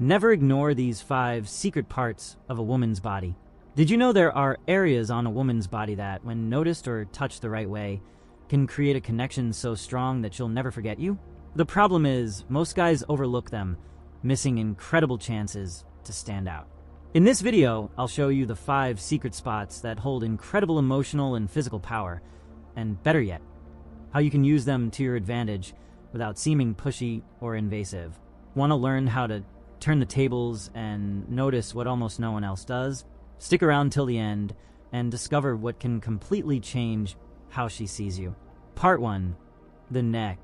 Never ignore these 5 secret parts of a woman's body. Did you know there are areas on a woman's body that, when noticed or touched the right way, can create a connection so strong that she'll never forget you? The problem is, most guys overlook them, missing incredible chances to stand out. In this video, I'll show you the 5 secret spots that hold incredible emotional and physical power, and better yet, how you can use them to your advantage without seeming pushy or invasive. Want to learn how to turn the tables and notice what almost no one else does? Stick around till the end and discover what can completely change how she sees you. Part 1. The neck.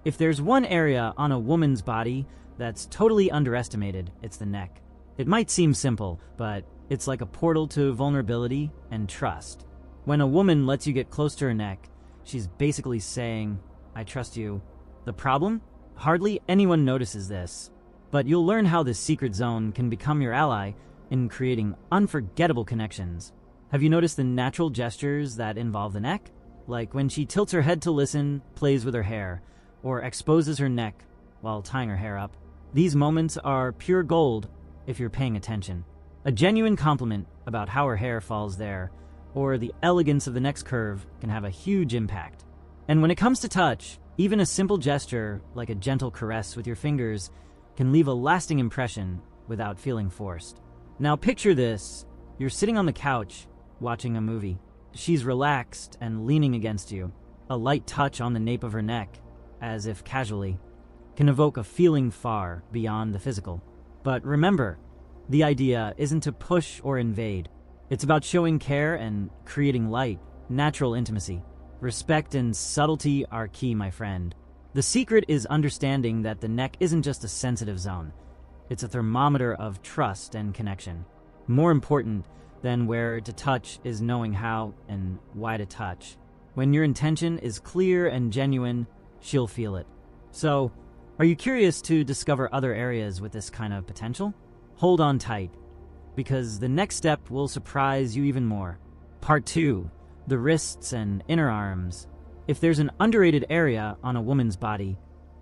If there's one area on a woman's body that's totally underestimated, it's the neck. It might seem simple, but it's like a portal to vulnerability and trust. When a woman lets you get close to her neck, she's basically saying, "I trust you." The problem? Hardly anyone notices this, but you'll learn how this secret zone can become your ally in creating unforgettable connections. Have you noticed the natural gestures that involve the neck? Like when she tilts her head to listen, plays with her hair, or exposes her neck while tying her hair up. These moments are pure gold if you're paying attention. A genuine compliment about how her hair falls there, or the elegance of the neck's curve, can have a huge impact. And when it comes to touch, even a simple gesture like a gentle caress with your fingers can leave a lasting impression without feeling forced. Now picture this. You're sitting on the couch watching a movie. She's relaxed and leaning against you. A light touch on the nape of her neck, as if casually, can evoke a feeling far beyond the physical. But remember, the idea isn't to push or invade. It's about showing care and creating light, natural intimacy. Respect and subtlety are key, my friend. The secret is understanding that the neck isn't just a sensitive zone. It's a thermometer of trust and connection. More important than where to touch is knowing how and why to touch. When your intention is clear and genuine, she'll feel it. So, are you curious to discover other areas with this kind of potential? Hold on tight, because the next step will surprise you even more. Part 2. The wrists and inner arms. If there's an underrated area on a woman's body,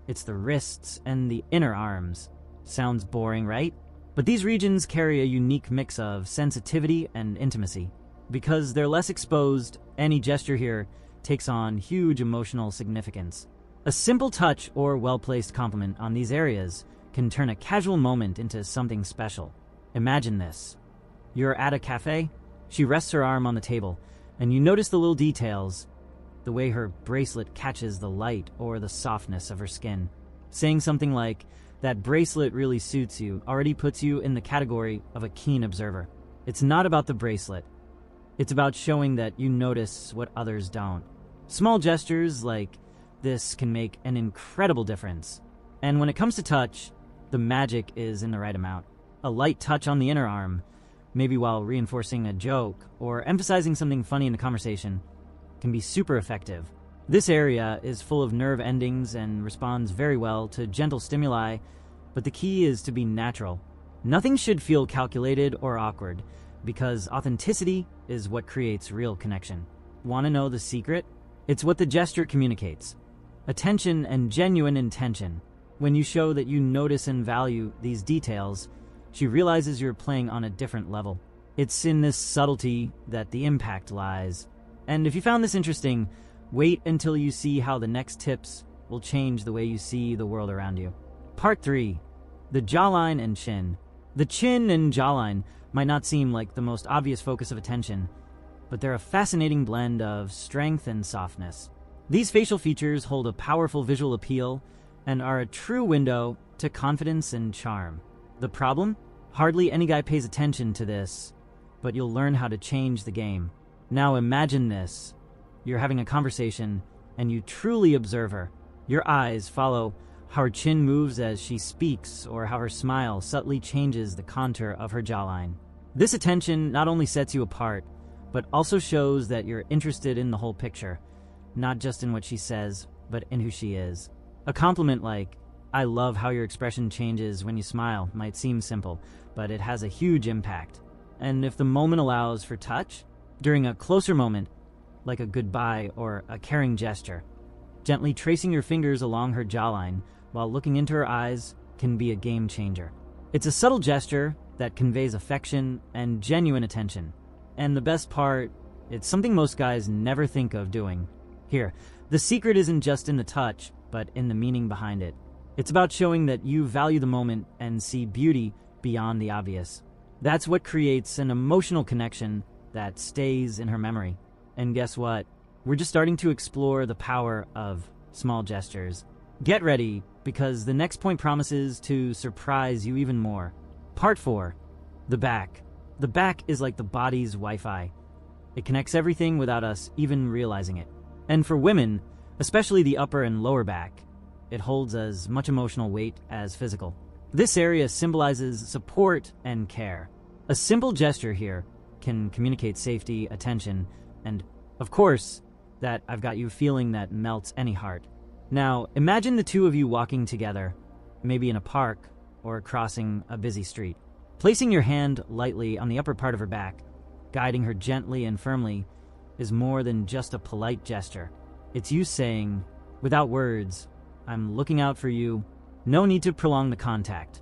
it's the wrists and the inner arms. Sounds boring, right? But these regions carry a unique mix of sensitivity and intimacy. Because they're less exposed, any gesture here takes on huge emotional significance. A simple touch or well-placed compliment on these areas can turn a casual moment into something special. Imagine this. You're at a cafe, she rests her arm on the table, and you notice the little details, the way her bracelet catches the light or the softness of her skin. Saying something like, "That bracelet really suits you," already puts you in the category of a keen observer. It's not about the bracelet. It's about showing that you notice what others don't. Small gestures like this can make an incredible difference. And when it comes to touch, the magic is in the right amount. A light touch on the inner arm, maybe while reinforcing a joke or emphasizing something funny in the conversation, can be super effective. This area is full of nerve endings and responds very well to gentle stimuli, but the key is to be natural. Nothing should feel calculated or awkward, because authenticity is what creates real connection. Want to know the secret? It's what the gesture communicates. Attention and genuine intention. When you show that you notice and value these details, she realizes you're playing on a different level. It's in this subtlety that the impact lies. And if you found this interesting, wait until you see how the next tips will change the way you see the world around you. Part 3. The jawline and chin. The chin and jawline might not seem like the most obvious focus of attention, but they're a fascinating blend of strength and softness. These facial features hold a powerful visual appeal and are a true window to confidence and charm. The problem? Hardly any guy pays attention to this, but you'll learn how to change the game. Now imagine this. You're having a conversation, and you truly observe her. Your eyes follow how her chin moves as she speaks, or how her smile subtly changes the contour of her jawline. This attention not only sets you apart, but also shows that you're interested in the whole picture, not just in what she says, but in who she is. A compliment like, "I love how your expression changes when you smile," might seem simple, but it has a huge impact. And if the moment allows for touch, during a closer moment, like a goodbye or a caring gesture, gently tracing your fingers along her jawline while looking into her eyes can be a game changer. It's a subtle gesture that conveys affection and genuine attention. And the best part, it's something most guys never think of doing. Here, the secret isn't just in the touch, but in the meaning behind it. It's about showing that you value the moment and see beauty beyond the obvious. That's what creates an emotional connection that stays in her memory. And guess what? We're just starting to explore the power of small gestures. Get ready, because the next point promises to surprise you even more. Part 4. The back. The back is like the body's Wi-Fi. It connects everything without us even realizing it. And for women, especially the upper and lower back, it holds as much emotional weight as physical. This area symbolizes support and care. A simple gesture here can communicate safety, attention, and, of course, that I've got you feeling that melts any heart. Now, imagine the two of you walking together, maybe in a park or crossing a busy street. Placing your hand lightly on the upper part of her back, guiding her gently and firmly, is more than just a polite gesture. It's you saying, without words, "I'm looking out for you." No need to prolong the contact.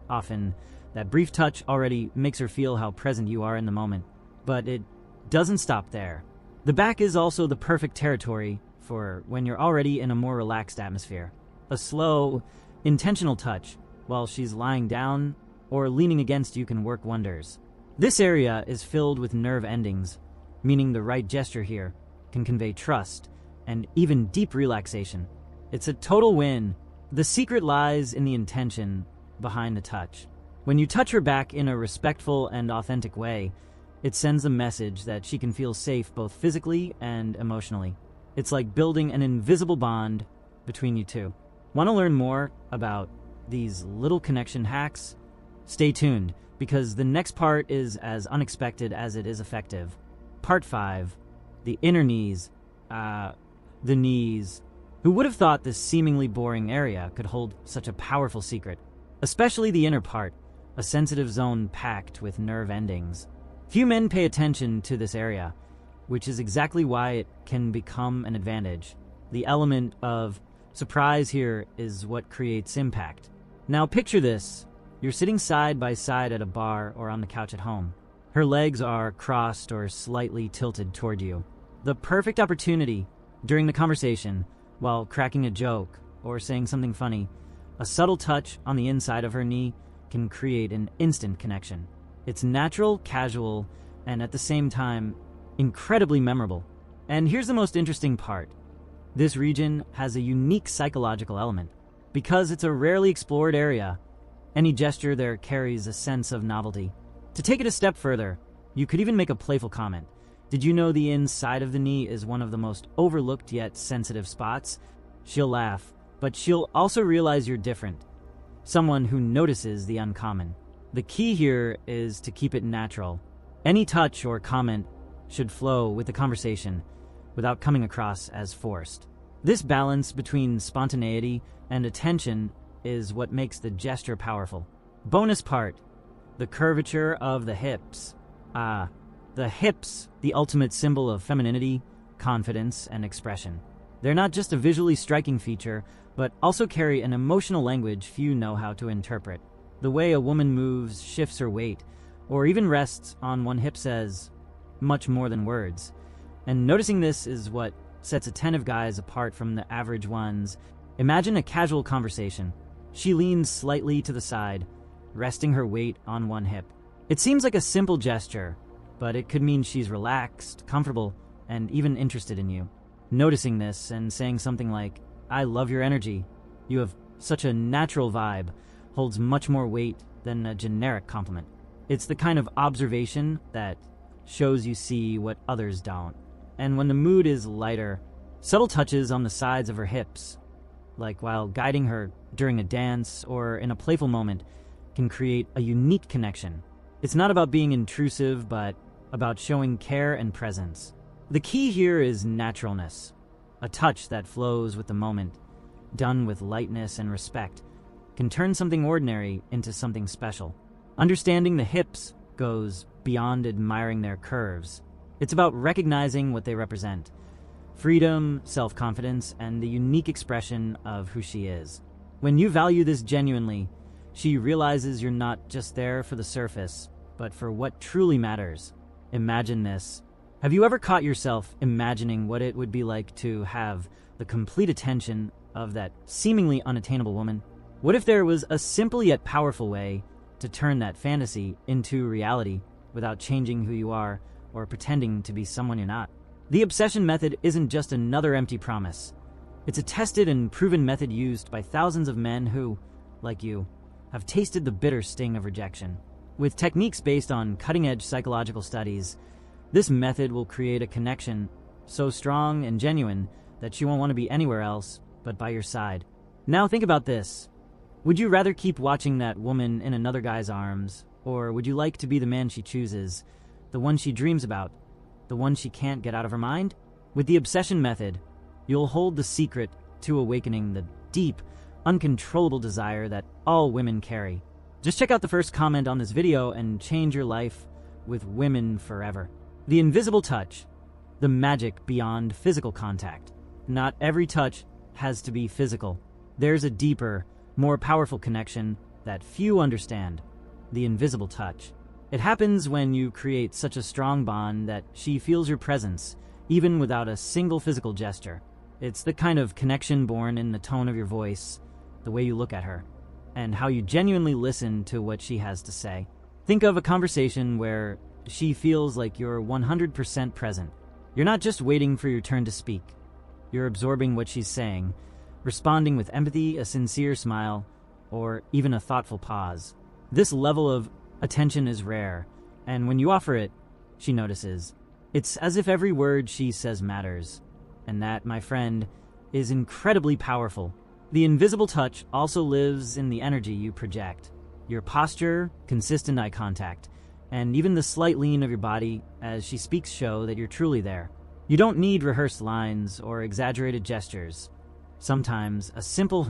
Often, that brief touch already makes her feel how present you are in the moment. But it doesn't stop there. The back is also the perfect territory for when you're already in a more relaxed atmosphere. A slow, intentional touch while she's lying down or leaning against you can work wonders. This area is filled with nerve endings, meaning the right gesture here can convey trust and even deep relaxation. It's a total win. The secret lies in the intention behind the touch. When you touch her back in a respectful and authentic way, it sends a message that she can feel safe both physically and emotionally. It's like building an invisible bond between you two. Want to learn more about these little connection hacks? Stay tuned, because the next part is as unexpected as it is effective. Part 5. The inner knees. The knees. Who would have thought this seemingly boring area could hold such a powerful secret? Especially the inner part, a sensitive zone packed with nerve endings. Few men pay attention to this area, which is exactly why it can become an advantage. The element of surprise here is what creates impact. Now picture this. You're sitting side by side at a bar or on the couch at home. Her legs are crossed or slightly tilted toward you. The perfect opportunity during the conversation, while cracking a joke or saying something funny, a subtle touch on the inside of her knee can create an instant connection. It's natural, casual, and at the same time, incredibly memorable. And here's the most interesting part. This region has a unique psychological element. Because it's a rarely explored area, any gesture there carries a sense of novelty. To take it a step further, you could even make a playful comment. Did you know the inside of the knee is one of the most overlooked yet sensitive spots? She'll laugh, but she'll also realize you're different. Someone who notices the uncommon. The key here is to keep it natural. Any touch or comment should flow with the conversation without coming across as forced. This balance between spontaneity and attention is what makes the gesture powerful. Bonus part, the curvature of the hips. The hips, the ultimate symbol of femininity, confidence, and expression. They're not just a visually striking feature, but also carry an emotional language few know how to interpret. The way a woman moves, shifts her weight, or even rests on one hip says much more than words. And noticing this is what sets attentive guys apart from the average ones. Imagine a casual conversation. She leans slightly to the side, resting her weight on one hip. It seems like a simple gesture, but it could mean she's relaxed, comfortable, and even interested in you. Noticing this and saying something like, "I love your energy. You have such a natural vibe," holds much more weight than a generic compliment. It's the kind of observation that shows you see what others don't. And when the mood is lighter, subtle touches on the sides of her hips, like while guiding her during a dance or in a playful moment, can create a unique connection. It's not about being intrusive, but about showing care and presence. The key here is naturalness, a touch that flows with the moment, done with lightness and respect, can turn something ordinary into something special. Understanding the hips goes beyond admiring their curves. It's about recognizing what they represent: freedom, self-confidence, and the unique expression of who she is. When you value this genuinely, She realizes you're not just there for the surface, but for what truly matters. Imagine this. Have you ever caught yourself imagining what it would be like to have the complete attention of that seemingly unattainable woman? What if there was a simple yet powerful way to turn that fantasy into reality without changing who you are or pretending to be someone you're not? The obsession method isn't just another empty promise. It's a tested and proven method used by thousands of men who, like you, have tasted the bitter sting of rejection. With techniques based on cutting-edge psychological studies, this method will create a connection so strong and genuine that she won't want to be anywhere else but by your side. Now think about this. Would you rather keep watching that woman in another guy's arms, or would you like to be the man she chooses, the one she dreams about, the one she can't get out of her mind? With the obsession method, you'll hold the secret to awakening the deep, uncontrollable desire that all women carry. Just check out the first comment on this video and change your life with women forever. The invisible touch, the magic beyond physical contact. Not every touch has to be physical. There's a deeper, more powerful connection that few understand, the invisible touch. It happens when you create such a strong bond that she feels your presence, even without a single physical gesture. It's the kind of connection born in the tone of your voice, the way you look at her, and how you genuinely listen to what she has to say. Think of a conversation where she feels like you're 100% present. You're not just waiting for your turn to speak. You're absorbing what she's saying, responding with empathy, a sincere smile, or even a thoughtful pause. This level of attention is rare, and when you offer it, she notices. It's as if every word she says matters, and that, my friend, is incredibly powerful. The invisible touch also lives in the energy you project. Your posture, consistent eye contact, and even the slight lean of your body as she speaks show that you're truly there. You don't need rehearsed lines or exaggerated gestures. Sometimes a simple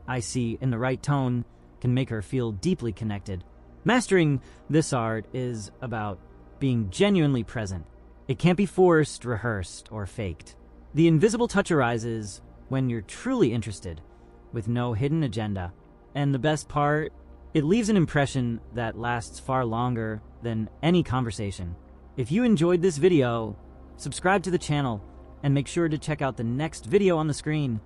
I see in the right tone can make her feel deeply connected. Mastering this art is about being genuinely present. It can't be forced, rehearsed, or faked. The invisible touch arises when you're truly interested, with no hidden agenda. And the best part, it leaves an impression that lasts far longer than any conversation. If you enjoyed this video, subscribe to the channel and make sure to check out the next video on the screen.